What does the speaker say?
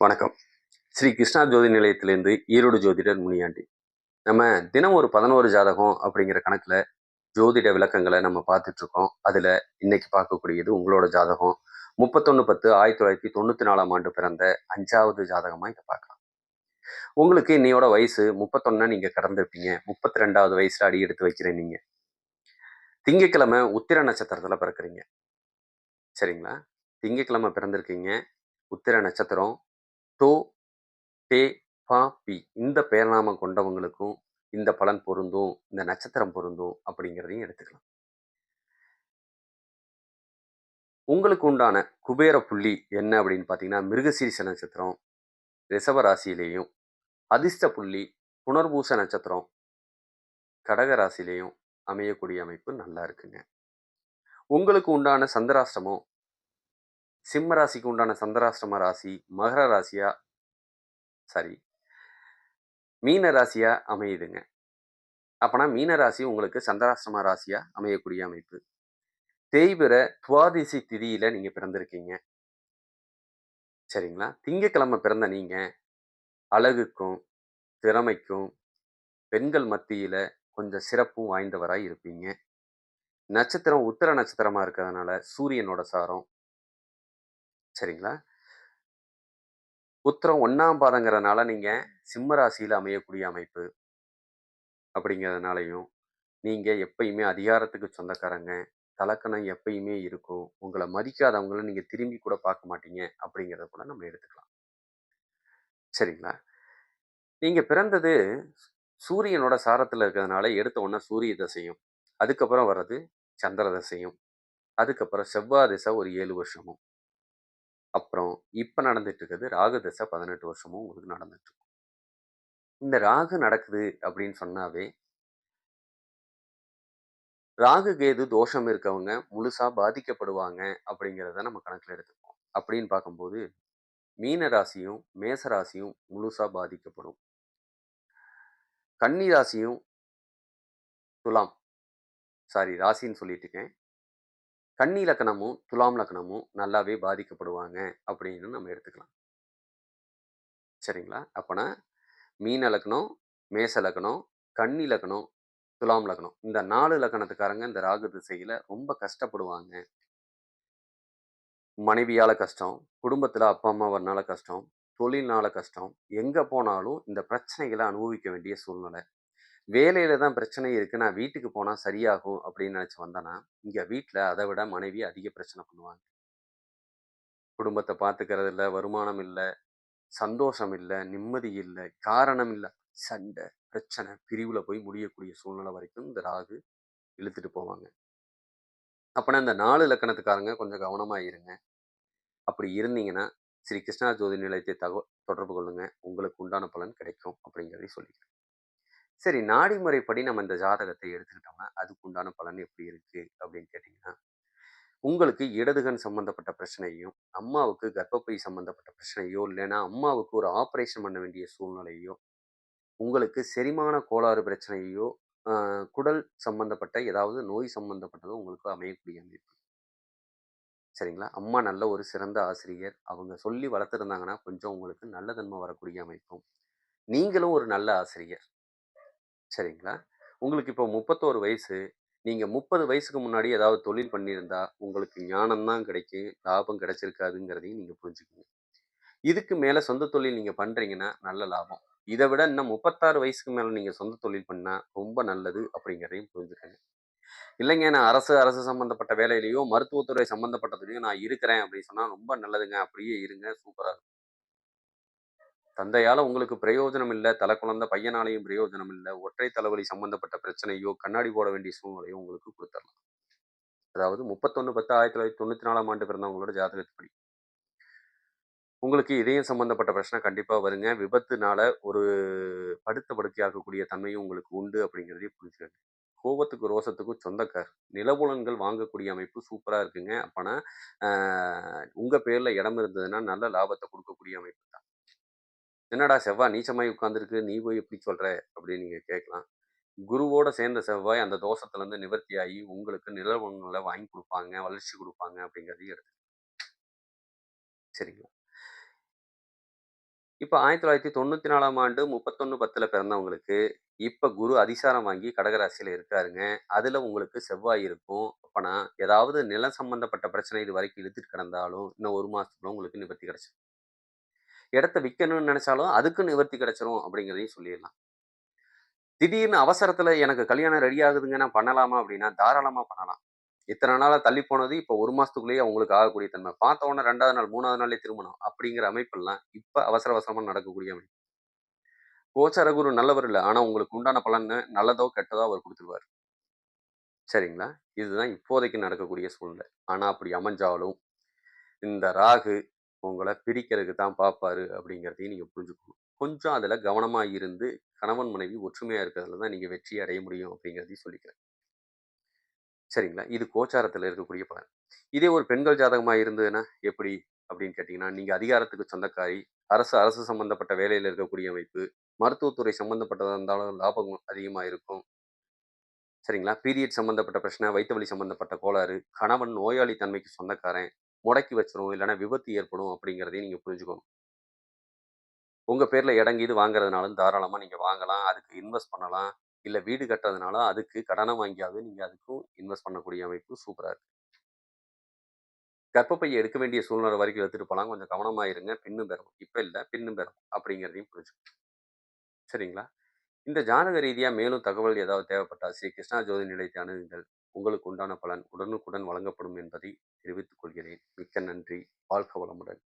வணக்கம். ஸ்ரீ கிருஷ்ணா ஜோதி நிலையத்திலேருந்து ஈரோடு ஜோதிடர் முனியாண்டி. நம்ம தினம் ஒரு 11 ஜாதகம் அப்படிங்கிற கணக்குல ஜோதிட விளக்கங்கள நம்ம பார்த்துட்ருக்கோம். அதுல இன்னைக்கு பார்க்கக்கூடியது உங்களோட ஜாதகம். 31/10/1994ஆம் ஆண்டு பிறந்த 5வது ஜாதகமா இத பார்க்கலாம். உங்களுக்கு இன்னையோட வயசு 31 நீங்க கடந்திருப்பீங்க. 32வது வயசுல அடி எடுத்து வைக்கிறேன் நீங்க. திங்கட்கிழமை உத்திர நட்சத்திரத்துல பிறக்குறீங்க. சரிங்களா? திங்கட்கிழமை பிறந்திருக்கீங்க. உத்திர நட்சத்திரம். டோ டே, பா, பி இந்த பெயர்நாமம் கொண்டவங்களுக்கும் இந்த பலன் பொருந்தும், இந்த நட்சத்திரம் பொருந்தும் அப்படிங்கிறதையும் எடுத்துக்கலாம். உங்களுக்கு உண்டான குபேர புள்ளி என்ன அப்படின்னு பார்த்தீங்கன்னா, மிருகசீரிஷ நட்சத்திரம் ரிஷப ராசியிலேயும், அதிர்ஷ்ட புள்ளி புனர்பூச நட்சத்திரம் கடக ராசியிலேயும் அமையக்கூடிய அமைப்பு நல்லா இருக்குங்க. உங்களுக்கு உண்டான சந்திராஷ்டமம் சிம்ம ராசிக்கு உண்டான சந்திராஷ்டம ராசி மகர ராசியா சாரி மீன ராசியா அமையுதுங்க. அப்பனா மீன ராசி உங்களுக்கு சந்திராஷ்டம ராசியா அமையக்கூடிய அமைப்பு. தேய்பிற துவாதிசி திதியில நீங்க பிறந்திருக்கீங்க. சரிங்களா? திங்கட்கிழமை பிறந்த நீங்க அழகுக்கும், திறமைக்கும், பெண்கள் மத்தியில கொஞ்சம் சிறப்பும் வாய்ந்தவராய் இருப்பீங்க. நட்சத்திரம் உத்திர நட்சத்திரமா இருக்கிறதுனால சூரியனோட சாரம். சரிங்களா? உத்திரம் 1ஆம் பாதங்கிறதுனால நீங்க சிம்ம ராசியில அமையக்கூடிய அமைப்பு. அப்படிங்கிறதுனாலயும், நீங்க எப்பயுமே அதிகாரத்துக்கு சொந்தக்காரங்க. தலக்கணம் எப்பயுமே இருக்கும். உங்கள மதிக்காதவங்கள நீங்க திரும்பி கூட பார்க்க மாட்டீங்க. அப்படிங்கிறத கூட நம்ம எடுத்துக்கலாம். சரிங்களா? நீங்க பிறந்தது சூரியனோட சாரத்துல இருக்கிறதுனால எடுத்த உடனே சூரிய தசையும், அதுக்கப்புறம் வர்றது சந்திர தசையும், அதுக்கப்புறம் செவ்வாய் திசை ஒரு 7 வருஷமும், அப்புறம் இப்ப நடந்துட்டு இருக்கிறது ராகு தசை 18 வருஷமும் உங்களுக்கு நடந்துட்டு இருக்கும். இந்த ராகு நடக்குது அப்படின்னு சொன்னாவே, ராகு கேது தோஷம் இருக்கவங்க முழுசா பாதிக்கப்படுவாங்க அப்படிங்கிறத நம்ம கணக்குல எடுத்துப்போம். அப்படின்னு பார்க்கும்போது, மீன ராசியும், மேச ராசியும் முழுசா பாதிக்கப்படும். கன்னி ராசியும், துலாம் சாரி ராசின்னு சொல்லிட்டுருக்கேன். கன்னி லக்னமும், துலாம் லக்னமும் நல்லாவே பாதிக்கப்படுவாங்க அப்படின்னு நம்ம எடுத்துக்கலாம். சரிங்களா? அப்பனா மீன லக்னம், மேச லக்னம், கன்னி லக்னம், துலாம் லக்னம். இந்த 4 லக்னத்துக்காரங்க இந்த ராகு திசையில ரொம்ப கஷ்டப்படுவாங்க. மனைவியால கஷ்டம், குடும்பத்தில அப்பா, அம்மாவனால கஷ்டம், தொழில்னால கஷ்டம். எங்க போனாலும் இந்த பிரச்சனைகள அனுபவிக்க வேண்டிய சூழ்நிலை. வேலையில தான் பிரச்சனை இருக்கு. நான் வீட்டுக்கு போனா சரியாகும் அப்படின்னு நினைச்சு வந்தேன்னா, இங்க வீட்ல அத விட மனைவி அதிக பிரச்சனை பண்ணுவாங்க. குடும்பத்த பார்த்துக்கிறது இல்ல, வருமானம் இல்ல, சந்தோஷம் இல்ல, நிம்மதி இல்ல, காரணம் இல்ல. சண்டை, பிரச்சனை, பிரிவுல போய் முடியக்கூடிய சூழ்நிலை வரைக்கும் இந்த ராகு இழுத்துட்டு போவாங்க. அப்பனா இந்த 4 இலக்கணத்துக்காரங்க கொஞ்சம் கவனமா இருங்க. அப்படி இருந்தீங்கன்னா, ஸ்ரீ கிருஷ்ணா ஜோதி நிலையத்தை தொடர்பு கொள்ளுங்க. உங்களுக்கு உண்டான பலன் கிடைக்கும் அப்படிங்கிறதையும் சொல்லிக்கிறேன். சரி, நாடி முறைப்படி நம்ம இந்த ஜாதகத்தை எடுத்துக்கிட்டோம்னா, அதுக்கு உண்டான பலன் எப்படி இருக்கு அப்படின்னு கேட்டீங்கன்னா, உங்களுக்கு இடது கண் சம்மந்தப்பட்ட பிரச்சனையையும், அம்மாவுக்கு கர்ப்பப்பை சம்மந்தப்பட்ட பிரச்சனையோ, இல்லைன்னா அம்மாவுக்கு ஒரு ஆப்பரேஷன் பண்ண வேண்டிய சூழ்நிலையோ, உங்களுக்கு செரிமான கோளாறு பிரச்சனையோ, அ குடல் சம்மந்தப்பட்ட ஏதாவது நோய் சம்மந்தப்பட்டதோ உங்களுக்கு அமையக்கூடிய அமைப்பு. சரிங்களா? அம்மா நல்ல ஒரு சிறந்த ஆசிரியர். அவங்க சொல்லி வளர்த்துருந்தாங்கன்னா, கொஞ்சம் உங்களுக்கு நல்ல தன்மை வரக்கூடிய அமைப்பும். நீங்களும் ஒரு நல்ல ஆசிரியர். சரிங்களா? உங்களுக்கு இப்போ 31 வயசு. நீங்க 30 வயசுக்கு முன்னாடி ஏதாவது தொழில் பண்ணியிருந்தா, உங்களுக்கு ஞானம் தான் கிடைக்கும். லாபம் கிடைச்சிருக்காதுங்கிறதையும் நீங்க புரிஞ்சுக்கங்க. இதுக்கு மேல சொந்த தொழில் நீங்க பண்றீங்கன்னா, நல்ல லாபம். இத விட இன்னும் 36 வயசுக்கு மேல நீங்க சொந்த தொழில் பண்ணா, ரொம்ப நல்லது அப்படிங்கிறதையும் புரிஞ்சுக்கங்க. இல்லைங்க நான் அரசு சம்மந்தப்பட்ட வேலையிலயோ, மருத்துவத்துறை சம்மந்தப்பட்டதுலயும் நான் இருக்கிறேன் அப்படின்னு சொன்னா, ரொம்ப நல்லதுங்க. அப்படியே இருங்க. சூப்பரா இருக்கும். தந்தையால உங்களுக்கு பிரயோஜனம் இல்ல. குழந்த பையனாலயும் பிரயோஜனம் இல்ல. ஒற்றை தலைவலி சம்மந்தப்பட்ட பிரச்சனையோ, கண்ணாடி போட வேண்டிய சூழ்நிலையோ உங்களுக்கு குடுத்துறலாம். அதாவது 31/10/1994ஆம் ஆண்டு பிறந்தவங்களோட ஜாதகத்துப்படி. உங்களுக்கு இதயம் சம்மந்தப்பட்ட பிரச்சனை கண்டிப்பா வருங்க. விபத்துனால ஒரு படுத்த படுக்கையாகக்கூடிய தன்மையும் உங்களுக்கு உண்டு அப்படிங்கிறதையும் புரிஞ்சுக்கங்க. கோவத்துக்கும், ரோசத்துக்கும் சொந்தக்கார். நிலபுலன்கள் வாங்கக்கூடிய அமைப்பு சூப்பரா இருக்குங்க. அப்பன்னா, அ உங்க பேர்ல இடம் இருந்ததுன்னா, நல்ல லாபத்த குடுக்கக்கூடிய அமைப்பு தான். "என்னடா செவ்வாய் நீச்சமாயி உட்கார்ந்திருக்கு, நீ போய் எப்படி சொல்ற?" அப்படின்னு நீங்க கேட்கலாம். குருவோட சேர்ந்த செவ்வாய் அந்த தோஷத்திலருந்து நிவர்த்தியாகி, உங்களுக்கு நிலபுலன்கள வாங்கி குடுப்பாங்க, வளர்ச்சி குடுப்பாங்க அப்படிங்கிறதையும் எடுத்து சரிங்களா? இப்ப 1994ஆம் ஆண்டு 31/10ல பிறந்தவங்களுக்கு, இப்ப குரு அதிசாரம் வாங்கி கடகராசியில இருக்காருங்க. அதுல உங்களுக்கு செவ்வாய் இருக்கும். அப்பன்னா, ஏதாவது நிலம் சம்பந்தப்பட்ட பிரச்சனை இதுவரைக்கும் இழுத்துட்டு கிடந்தாலும், இன்னும் 1 மாசத்துக்குள்ள உங்களுக்கு நிவர்த்தி கிடைச்சிரும். இடத்த விக்கணும்னு நெனச்சாலும், அதுக்கும் நிவர்த்தி கிடைச்சிரும் அப்படிங்கிறதையும் சொல்லிறலாம். திடீர்னு அவசரத்துல எனக்கு கல்யாணம் ரெடி ஆகுதுங்க, நான் பண்ணலாமா அப்படின்னா, தாராளமா பண்ணலாம். இத்தன நாளா தள்ளி போனது, இப்ப 1 மாசத்துக்குள்ளேயே உங்களுக்கு ஆகக்கூடிய தன்மை. பார்த்த உடனே 2வது நாள், 3வது நாள்லயே திருமணம் அப்படிங்கிற அமைப்பெல்லாம், இப்ப அவசர அவசரமா நடக்கக்கூடிய அமைப்பு. கோச்சார குரு நல்லவர் இல்ல. ஆனா உங்களுக்கு உண்டான பலன நல்லதோ, கெட்டதோ அவர் குடுத்துருவாரு. சரிங்களா? இதுதான் இப்போதைக்கு நடக்கக்கூடிய சூழ்நிலை. ஆனா அப்படி அமைஞ்சாலும், இந்த ராகு உங்கள பிரிக்கிறதுக்கு தான் பார்ப்பாரு அப்படிங்கிறதையும் நீங்க புரிஞ்சுக்கணும். கொஞ்சம் அதுல கவனமா இருந்து, கணவன், மனைவி ஒற்றுமையா இருக்கிறதுல தான் நீங்க வெற்றி அடைய முடியும் அப்படிங்கிறதையும் சொல்லிக்கிறேன். சரிங்களா? இது கோச்சாரத்துல இருக்கக்கூடிய பலன். இதே ஒரு பெண்கள் ஜாதகமா இருந்ததுன்னா எப்படி அப்படின்னு கேட்டீங்கன்னா, நீங்க அதிகாரத்துக்கு சொந்தக்காரி, அரசு சம்பந்தப்பட்ட வேலையில இருக்கக்கூடிய அமைப்பு, மருத்துவத்துறை சம்பந்தப்பட்டதா இருந்தாலும் லாபம் அதிகமா இருக்கும். சரிங்களா? பீரியட் சம்மந்தப்பட்ட பிரச்சனை, வயித்து வலி சம்மந்தப்பட்ட கோளாறு, கணவன் நோயாளி தன்மைக்கு சொந்தக்காரன், முடக்கி வச்சுரும், இல்லன்னா விபத்து ஏற்படும் அப்படிங்கிறதையும் நீங்க புரிஞ்சுக்கணும். உங்க பேர்ல இடம் கீது வாங்குறதுனாலும் தாராளமா நீங்க வாங்கலாம். அதுக்கு இன்வெஸ்ட் பண்ணலாம். இல்ல வீடு கட்டுறதுனாலும் அதுக்கு கடன வாங்கியாவது நீங்க அதுக்கும் இன்வெஸ்ட் பண்ணக்கூடிய அமைப்பு சூப்பரா இருக்கு. கர்ப்பப்பைய எடுக்க வேண்டிய சூழ்நிலை வரைக்கும் எடுத்துட்டு போலாம். கொஞ்சம் கவனமா இருங்க. பின்னும் பெறும். இப்ப இல்ல, பின்னும் பெறும் அப்படிங்கிறதையும் புரிஞ்சுக்கணும். சரிங்களா? இந்த ஜாதக ரீதியா மேலும் தகவல் ஏதாவது தேவைப்பட்டால் ஸ்ரீ கிருஷ்ணா ஜோதி நிலையத்தை அணுகுங்கள். உங்களுக்கு உண்டான பலன் உடனுக்குடன் வழங்கப்படும் என்பதை தெரிவித்துக் கொள்கிறேன். மிக்க நன்றி. வாழ்க வளமுடன்.